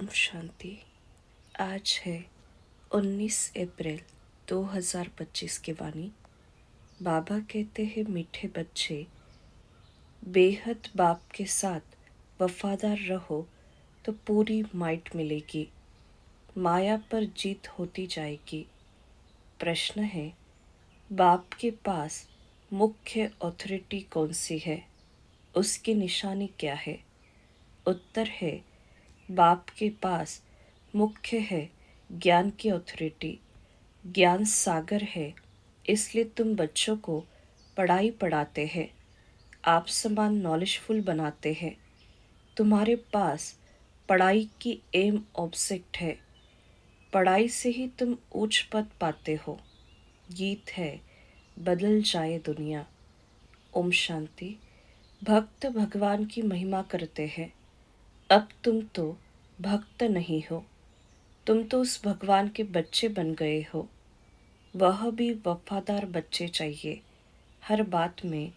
ओम शांति। आज है 19 अप्रैल 2025 की वाणी। बाबा कहते हैं, मीठे बच्चे, बेहद बाप के साथ वफादार रहो तो पूरी माइट मिलेगी, माया पर जीत होती जाएगी। प्रश्न है, बाप के पास मुख्य अथॉरिटी कौन सी है, उसकी निशानी क्या है? उत्तर है, बाप के पास मुख्य है ज्ञान की अथॉरिटी। ज्ञान सागर है, इसलिए तुम बच्चों को पढ़ाई पढ़ाते हैं, आप समान नॉलेजफुल बनाते हैं। तुम्हारे पास पढ़ाई की एम ऑब्जेक्ट है, पढ़ाई से ही तुम उच्च पद पाते हो। गीत है, बदल जाए दुनिया। ओम शांति। भक्त भगवान की महिमा करते हैं। अब तुम तो भक्त नहीं हो, तुम तो उस भगवान के बच्चे बन गए हो। वह भी वफादार बच्चे चाहिए, हर बात में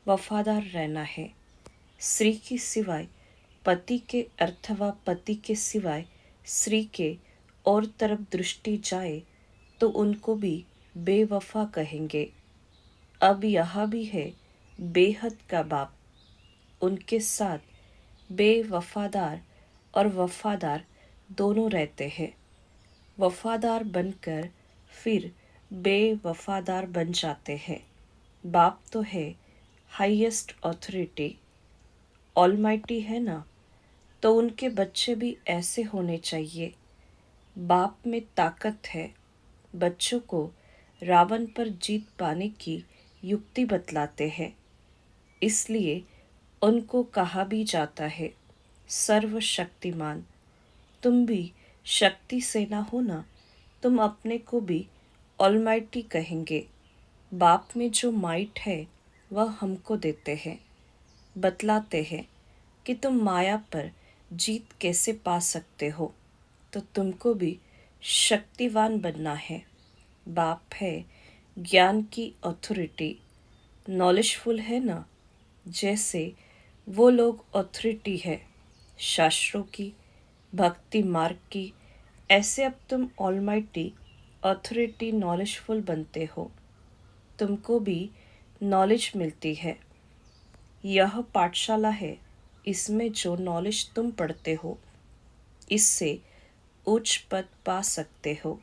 वफादार रहना है। स्त्री के सिवाय पति के अथवा पति के सिवाय स्त्री के और तरफ दृष्टि जाए तो उनको भी बेवफा कहेंगे। अब यह भी है बेहद का बाप, उनके साथ बेवफादार और वफादार दोनों रहते हैं। वफादार बनकर फिर बेवफादार बन जाते हैं। बाप तो है हाईएस्ट अथॉरिटी, ऑलमाइटी है ना, तो उनके बच्चे भी ऐसे होने चाहिए। बाप में ताकत है। बच्चों को रावण पर जीत पाने की युक्ति बतलाते हैं, इसलिए उनको कहा भी जाता है सर्वशक्तिमान। तुम भी शक्ति सेना हो ना, तुम अपने को भी ऑलमाइटी कहेंगे। बाप में जो माइट है वह हमको देते हैं, बतलाते हैं कि तुम माया पर जीत कैसे पा सकते हो, तो तुमको भी शक्तिवान बनना है। बाप है ज्ञान की अथॉरिटी, नॉलेजफुल है ना, जैसे वो लोग अथॉरिटी है शास्त्रों की, भक्ति मार्ग की, ऐसे अब तुम ऑलमाइटी अथॉरिटी नॉलेजफुल बनते हो। तुमको भी नॉलेज मिलती है। यह पाठशाला है, इसमें जो नॉलेज तुम पढ़ते हो इससे उच्च पद पा सकते हो।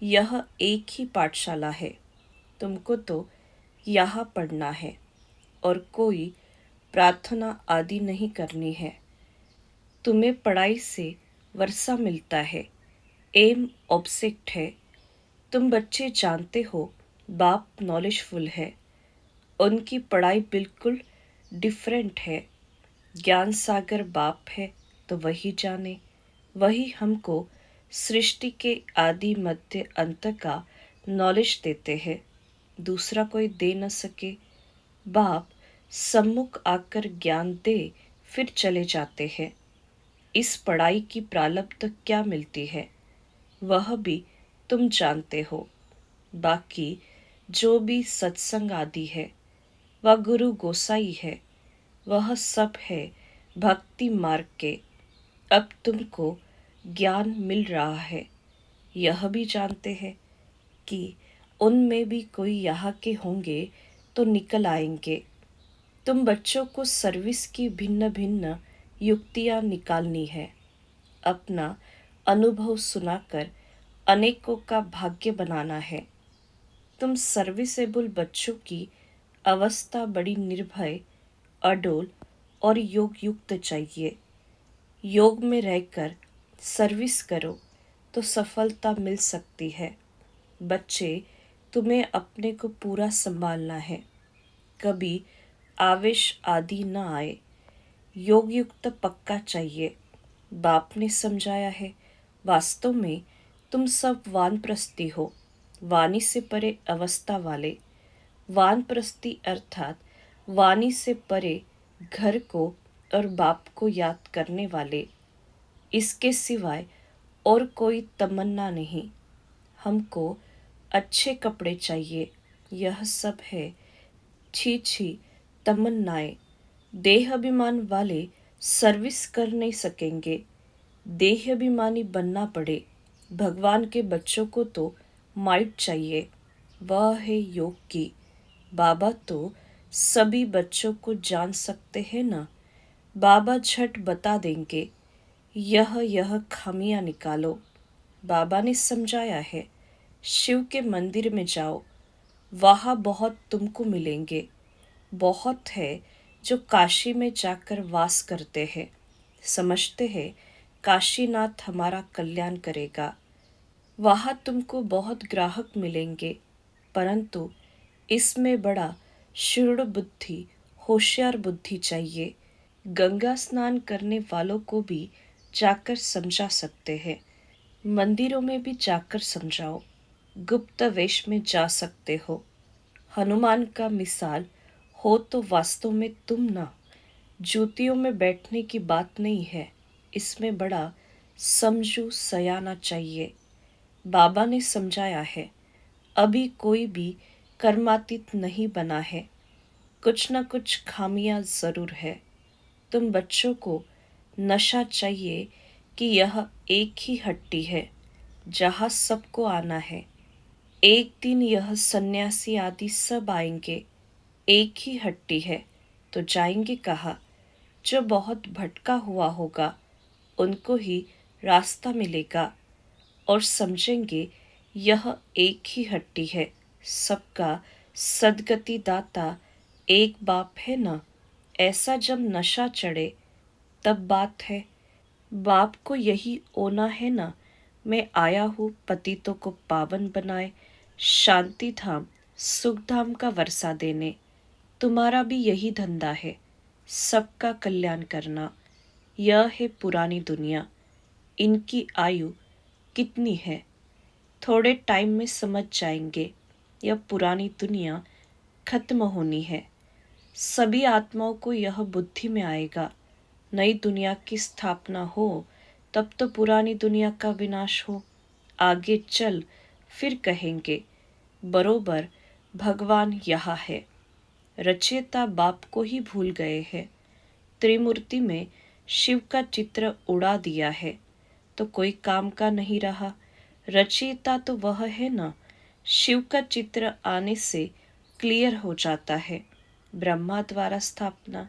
यह एक ही पाठशाला है, तुमको तो यहाँ पढ़ना है और कोई प्रार्थना आदि नहीं करनी है। तुम्हें पढ़ाई से वर्षा मिलता है, एम ऑब्जेक्ट है। तुम बच्चे जानते हो बाप नॉलेजफुल है, उनकी पढ़ाई बिल्कुल डिफरेंट है। ज्ञान सागर बाप है तो वही जाने, वही हमको सृष्टि के आदि मध्य अंत का नॉलेज देते हैं, दूसरा कोई दे न सके। बाप सम्मुख आकर ज्ञान दे फिर चले जाते हैं। इस पढ़ाई की प्रारब्ध क्या मिलती है वह भी तुम जानते हो। बाकी जो भी सत्संग आदि है, वह गुरु गोसाई है, वह सब है भक्ति मार्ग के। अब तुमको ज्ञान मिल रहा है, यह भी जानते हैं कि उनमें भी कोई यहाँ के होंगे तो निकल आएंगे। तुम बच्चों को सर्विस की भिन्न भिन्न युक्तियाँ निकालनी है। अपना अनुभव सुनाकर अनेकों का भाग्य बनाना है। तुम सर्विसेबल बच्चों की अवस्था बड़ी निर्भय, अडोल और योग युक्त चाहिए। योग में रहकर सर्विस करो तो सफलता मिल सकती है। बच्चे, तुम्हें अपने को पूरा संभालना है, कभी आवेश आदि न आए। योग युक्त पक्का चाहिए। बाप ने समझाया है, वास्तव में तुम सब वानप्रस्थी हो, वाणी से परे अवस्था वाले। वानप्रस्थी अर्थात वाणी से परे घर को और बाप को याद करने वाले। इसके सिवाय और कोई तमन्ना नहीं। हमको अच्छे कपड़े चाहिए, यह सब है छी छी तमन्नाएं। देह अभिमान वाले सर्विस कर नहीं सकेंगे। देह अभिमानी बनना पड़े। भगवान के बच्चों को तो माइट चाहिए, वह है योग की। बाबा तो सभी बच्चों को जान सकते हैं ना। बाबा झट बता देंगे, यह खामियां निकालो। बाबा ने समझाया है, शिव के मंदिर में जाओ, वहाँ बहुत तुमको मिलेंगे। बहुत है जो काशी में जाकर वास करते हैं, समझते हैं काशीनाथ हमारा कल्याण करेगा। वहाँ तुमको बहुत ग्राहक मिलेंगे, परंतु इसमें बड़ा शूर बुद्धि, होशियार बुद्धि चाहिए। गंगा स्नान करने वालों को भी जाकर समझा सकते हैं, मंदिरों में भी जाकर समझाओ। गुप्त वेश में जा सकते हो। हनुमान का मिसाल हो तो वास्तव में तुम ना। जूतियों में बैठने की बात नहीं है, इसमें बड़ा समझू सयाना चाहिए। बाबा ने समझाया है, अभी कोई भी कर्मातीत नहीं बना है, कुछ न कुछ खामियां जरूर है। तुम बच्चों को नशा चाहिए कि यह एक ही हट्टी है जहाँ सबको आना है। एक दिन यह सन्यासी आदि सब आएंगे। एक ही हट्टी है तो जाएंगे कहाँ? जो बहुत भटका हुआ होगा उनको ही रास्ता मिलेगा और समझेंगे यह एक ही हट्टी है। सबका सदगति दाता एक बाप है ना। ऐसा जब नशा चढ़े तब बात है। बाप को यही ओना है ना, मैं आया हूँ पतितों को पावन बनाए, शांति धाम सुख धाम का वर्षा देने। तुम्हारा भी यही धंधा है, सबका कल्याण करना। यह है पुरानी दुनिया। इनकी आयु कितनी है, थोड़े टाइम में समझ जाएंगे। यह पुरानी दुनिया खत्म होनी है। सभी आत्माओं को यह बुद्धि में आएगा, नई दुनिया की स्थापना हो तब तो पुरानी दुनिया का विनाश हो। आगे चल फिर कहेंगे, बरोबर भगवान यहाँ है। रचयिता बाप को ही भूल गए हैं। त्रिमूर्ति में शिव का चित्र उड़ा दिया है तो कोई काम का नहीं रहा। रचयिता तो वह है ना। शिव का चित्र आने से क्लियर हो जाता है। ब्रह्मा द्वारा स्थापना,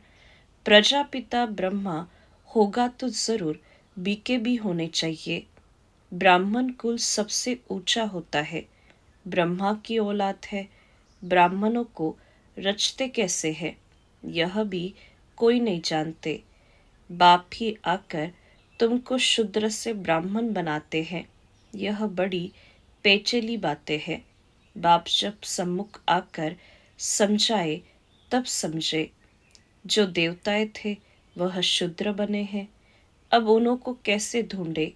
प्रजापिता ब्रह्मा होगा तो जरूर बीके भी होने चाहिए। ब्राह्मण कुल सबसे ऊंचा होता है, ब्रह्मा की औलाद है। ब्राह्मणों को रचते कैसे है यह भी कोई नहीं जानते। बाप ही आकर तुमको शूद्र से ब्राह्मण बनाते हैं, यह बड़ी पेचीली बातें हैं। बाप जब सम्मुख आकर समझाए तब समझे। जो देवताएं थे वह शूद्र बने हैं, अब उन्हों को कैसे ढूंढे,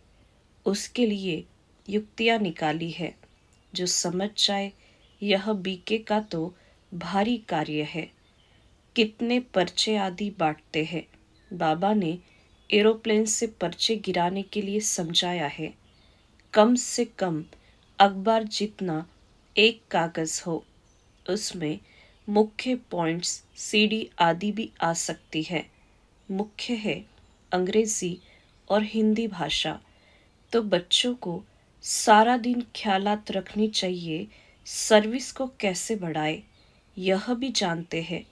उसके लिए युक्तियां निकाली है। जो समझ जाए यह बीके का तो भारी कार्य है। कितने पर्चे आदि बांटते हैं। बाबा ने एरोप्लेन से पर्चे गिराने के लिए समझाया है। कम से कम अखबार जितना एक कागज हो, उसमें मुख्य पॉइंट्स सीडी आदि भी आ सकती है। मुख्य है अंग्रेजी और हिंदी भाषा। तो बच्चों को सारा दिन ख्यालात रखनी चाहिए, सर्विस को कैसे बढ़ाए यह भी जानते हैं।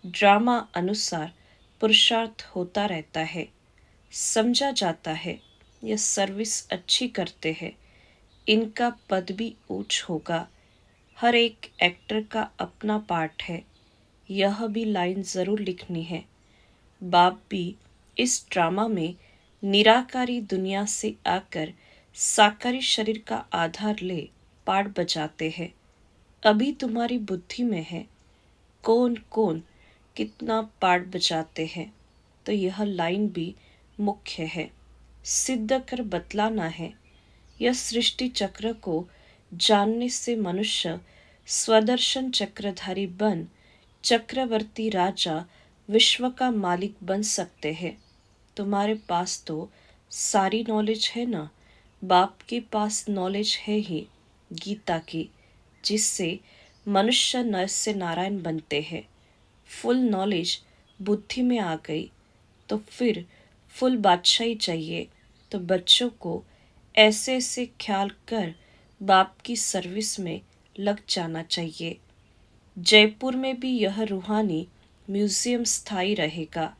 ड्रामा अनुसार पुरुषार्थ होता रहता है, समझा जाता है यह सर्विस अच्छी करते हैं, इनका पद भी ऊंच होगा। हर एक एक्टर का अपना पार्ट है, यह भी लाइन जरूर लिखनी है। बाप भी इस ड्रामा में निराकारी दुनिया से आकर साकारी शरीर का आधार ले पार्ट बजाते हैं। अभी तुम्हारी बुद्धि में है कौन कौन कितना पार्ट बजाते हैं, तो यह लाइन भी मुख्य है, सिद्ध कर बतलाना है। यह सृष्टि चक्र को जानने से मनुष्य स्वदर्शन चक्रधारी बन चक्रवर्ती राजा विश्व का मालिक बन सकते हैं। तुम्हारे पास तो सारी नॉलेज है ना। बाप के पास नॉलेज है ही गीता की, जिससे मनुष्य नर से नारायण बनते हैं। फुल नॉलेज बुद्धि में आ गई तो फिर फुल बादशाही चाहिए। तो बच्चों को ऐसे ऐसे ख्याल कर बाप की सर्विस में लग जाना चाहिए। जयपुर में भी यह रूहानी म्यूजियम स्थायी रहेगा।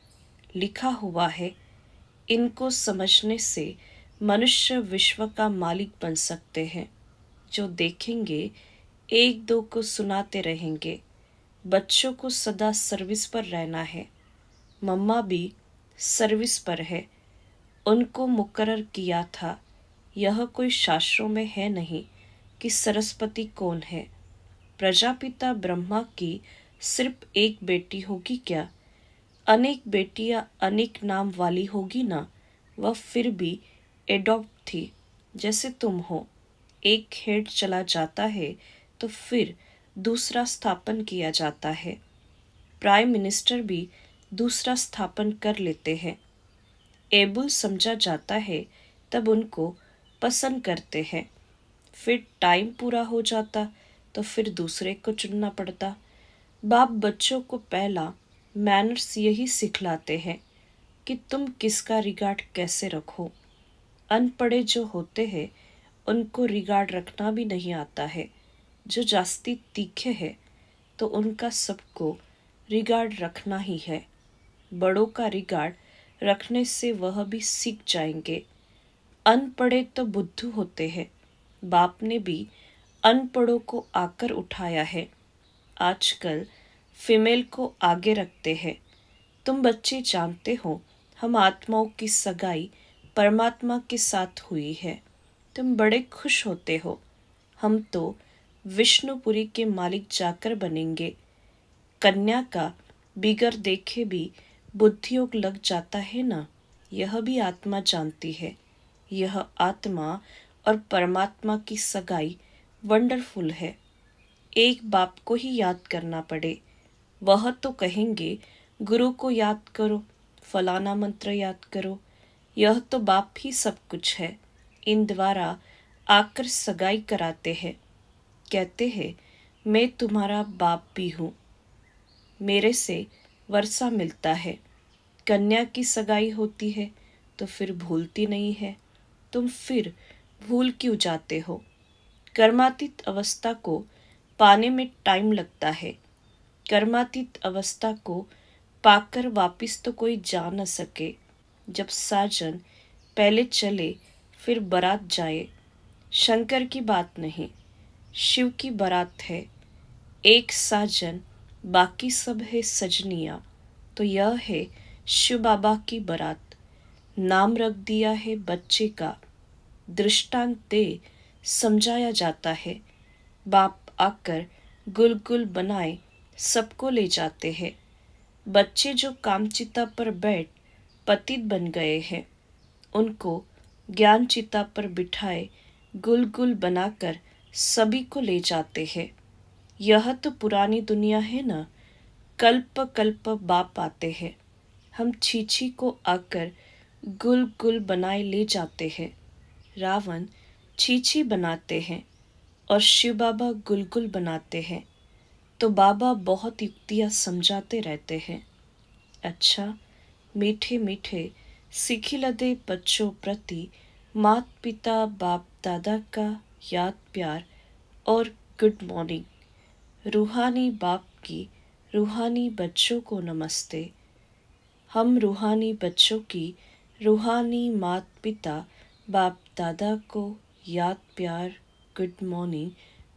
लिखा हुआ है, इनको समझने से मनुष्य विश्व का मालिक बन सकते हैं। जो देखेंगे एक दो को सुनाते रहेंगे। बच्चों को सदा सर्विस पर रहना है। मम्मा भी सर्विस पर है। उनको मुकर्रर किया था। यह कोई शास्त्रों में है नहीं कि सरस्वती कौन है। प्रजापिता ब्रह्मा की सिर्फ एक बेटी होगी क्या? अनेक बेटियां अनेक नाम वाली होगी ना। वह फिर भी एडॉप्ट थी, जैसे तुम हो। एक हेड चला जाता है तो फिर दूसरा स्थापन किया जाता है। प्राइम मिनिस्टर भी दूसरा स्थापन कर लेते हैं। एबुल समझा जाता है तब उनको पसंद करते हैं। फिर टाइम पूरा हो जाता तो फिर दूसरे को चुनना पड़ता। बाप बच्चों को पहला मैनर्स यही सिखलाते हैं कि तुम किसका रिगार्ड कैसे रखो। अनपढ़े जो होते हैं उनको रिगार्ड रखना भी नहीं आता है। जो जास्ती तीखे हैं तो उनका सबको रिगार्ड रखना ही है। बड़ों का रिगार्ड रखने से वह भी सीख जाएंगे। अनपढ़े तो बुद्धू होते हैं। बाप ने भी अनपढ़ों को आकर उठाया है। आजकल फीमेल को आगे रखते हैं। तुम बच्चे जानते हो, हम आत्माओं की सगाई परमात्मा के साथ हुई है। तुम बड़े खुश होते हो। हम तो विष्णुपुरी के मालिक जाकर बनेंगे। कन्या का बिगर देखे भी बुद्धियोग लग जाता है ना। यह भी आत्मा जानती है। यह आत्मा और परमात्मा की सगाई वंडरफुल है। एक बाप को ही याद करना पड़े। वह तो कहेंगे गुरु को याद करो, फलाना मंत्र याद करो। यह तो बाप ही सब कुछ है। इन द्वारा आकर सगाई कराते हैं। कहते हैं मैं तुम्हारा बाप भी हूँ। मेरे से वर्षा मिलता है। कन्या की सगाई होती है तो फिर भूलती नहीं है। तुम फिर भूल क्यों जाते हो? कर्मातीत अवस्था को पाने में टाइम लगता है। कर्मातीत अवस्था को पाकर वापिस तो कोई जा न सके। जब साजन पहले चले फिर बारात जाए। शंकर की बात नहीं, शिव की बारात है। एक साजन, बाकी सब है सजनियाँ। तो यह है शिव बाबा की बारात। नाम रख दिया है बच्चे का। दृष्टांत दे समझाया जाता है। बाप आकर गुल बनाए सबको ले जाते हैं। बच्चे जो कामचिता पर बैठ पतित बन गए हैं, उनको ज्ञान चिता पर बिठाए गुल बनाकर सभी को ले जाते हैं। यह तो पुरानी दुनिया है ना। कल्प कल्प बाप आते हैं। हम छीछी को आकर गुल बनाए ले जाते हैं। रावण छीछी बनाते हैं और शिव बाबा गुल बनाते हैं। तो बाबा बहुत युक्तियाँ समझाते रहते हैं। अच्छा, मीठे मीठे सिखिलदे बच्चों प्रति मात पिता बाप दादा का याद प्यार और गुड मॉर्निंग। रूहानी बाप की रूहानी बच्चों को नमस्ते। हम रूहानी बच्चों की रूहानी मात पिता बाप दादा को याद प्यार गुड मॉर्निंग,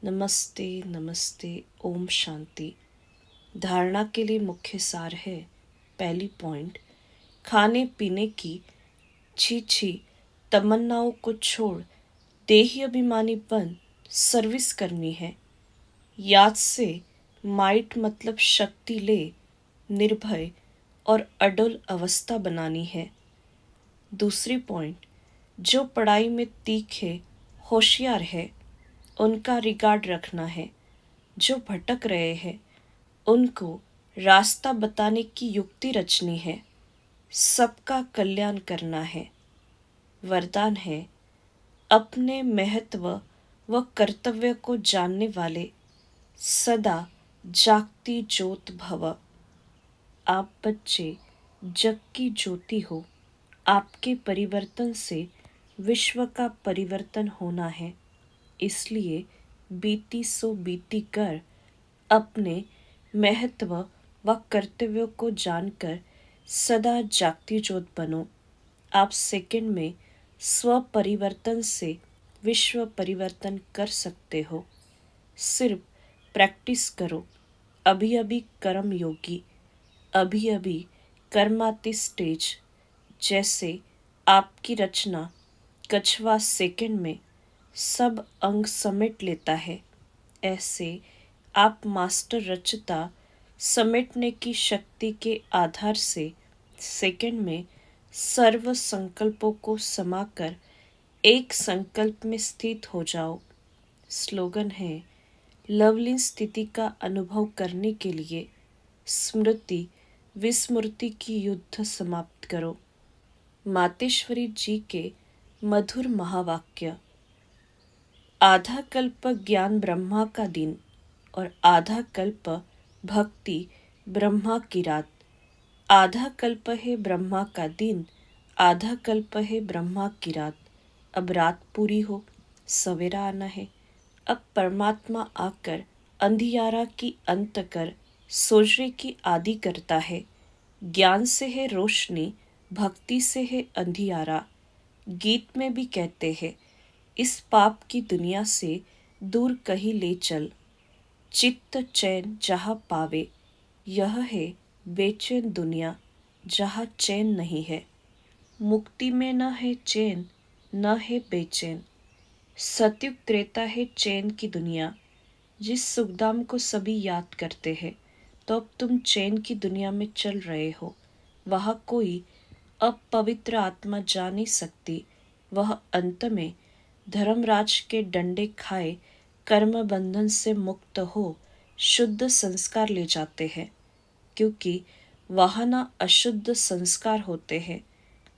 नमस्ते नमस्ते, ओम शांति। धारणा के लिए मुख्य सार है। पहली पॉइंट, खाने पीने की छी तमन्नाओं को छोड़ देही अभिमानी बन सर्विस करनी है। याद से माइट मतलब शक्ति ले निर्भय और अडल अवस्था बनानी है। दूसरी पॉइंट, जो पढ़ाई में तीखे होशियार है उनका रिगार्ड रखना है। जो भटक रहे हैं उनको रास्ता बताने की युक्ति रचनी है। सबका कल्याण करना है। वरदान है, अपने महत्व व कर्तव्य को जानने वाले सदा जागती ज्योत भव। आप बच्चे जग की ज्योति हो। आपके परिवर्तन से विश्व का परिवर्तन होना है। इसलिए बीती सो बीती कर अपने महत्व व कर्तव्यों को जानकर सदा जागती ज्योत बनो। आप सेकंड में स्व परिवर्तन से विश्व परिवर्तन कर सकते हो। सिर्फ प्रैक्टिस करो। अभी अभी कर्म योगी, अभी अभी कर्माती स्टेज। जैसे आपकी रचना कछवा सेकंड में सब अंग समेट लेता है, ऐसे आप मास्टर रचता समेटने की शक्ति के आधार से सेकंड में सर्व संकल्पों को समाकर एक संकल्प में स्थित हो जाओ। स्लोगन है, लवलीन स्थिति का अनुभव करने के लिए स्मृति विस्मृति की युद्ध समाप्त करो। मातेश्वरी जी के मधुर महावाक्य। आधा कल्प ज्ञान ब्रह्मा का दिन और आधा कल्प भक्ति ब्रह्मा की रात। आधा कल्प है ब्रह्मा का दिन, आधा कल्प है ब्रह्मा की रात। अब रात पूरी हो, सवेरा आना है। अब परमात्मा आकर अंधियारा की अंत कर सोजरे की आदि करता है। ज्ञान से है रोशनी, भक्ति से है अंधियारा। गीत में भी कहते हैं, इस पाप की दुनिया से दूर कहीं ले चल। चित्त चैन जहाँ पावे, यह है बेचैन दुनिया जहाँ चैन नहीं है। मुक्ति में न है चैन, न है बेचैन। सतयुग त्रेता है चैन की दुनिया। जिस सुखधाम को सभी याद करते हैं, तो अब तुम चैन की दुनिया में चल रहे हो। वहाँ कोई अपवित्र आत्मा जा नहीं सकती। वह अंत में धर्मराज के डंडे खाए कर्म बंधन से मुक्त हो शुद्ध संस्कार ले जाते हैं, क्योंकि वहाँ न अशुद्ध संस्कार होते हैं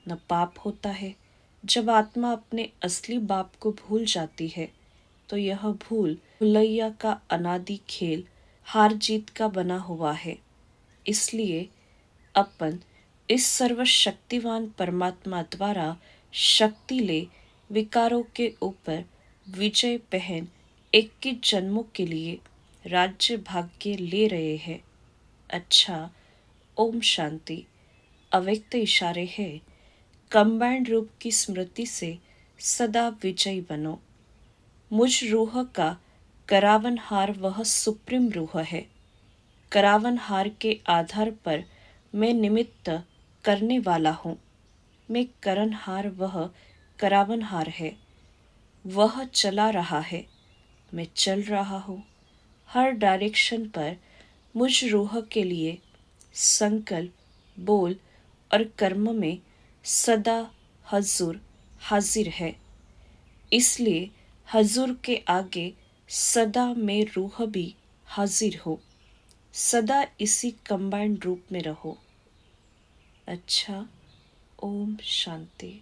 न पाप होता है। जब आत्मा अपने असली बाप को भूल जाती है, तो यह भुलैया का अनादि खेल हार जीत का बना हुआ है। इसलिए अपन इस सर्वशक्तिवान परमात्मा द्वारा शक्ति ले विकारों के ऊपर विजय पहन 21 जन्मों के लिए राज्य भाग्य ले रहे हैं। अच्छा, ओम शांति। अव्यक्त इशारे है, कंबाइंड रूप की स्मृति से सदा विजयी बनो। मुझ रूह का करावनहार वह सुप्रीम रूह है। करावनहार के आधार पर मैं निमित्त करने वाला हूँ। मैं करनहार, वह करावनहार है। वह चला रहा है, मैं चल रहा हूँ। हर डायरेक्शन पर मुझ रूह के लिए संकल्प, बोल और कर्म में सदा हजूर हाजिर है। इसलिए हजूर के आगे सदा मैं रूह भी हाजिर हो। सदा इसी कंबाइंड रूप में रहो। अच्छा, ओम शांति।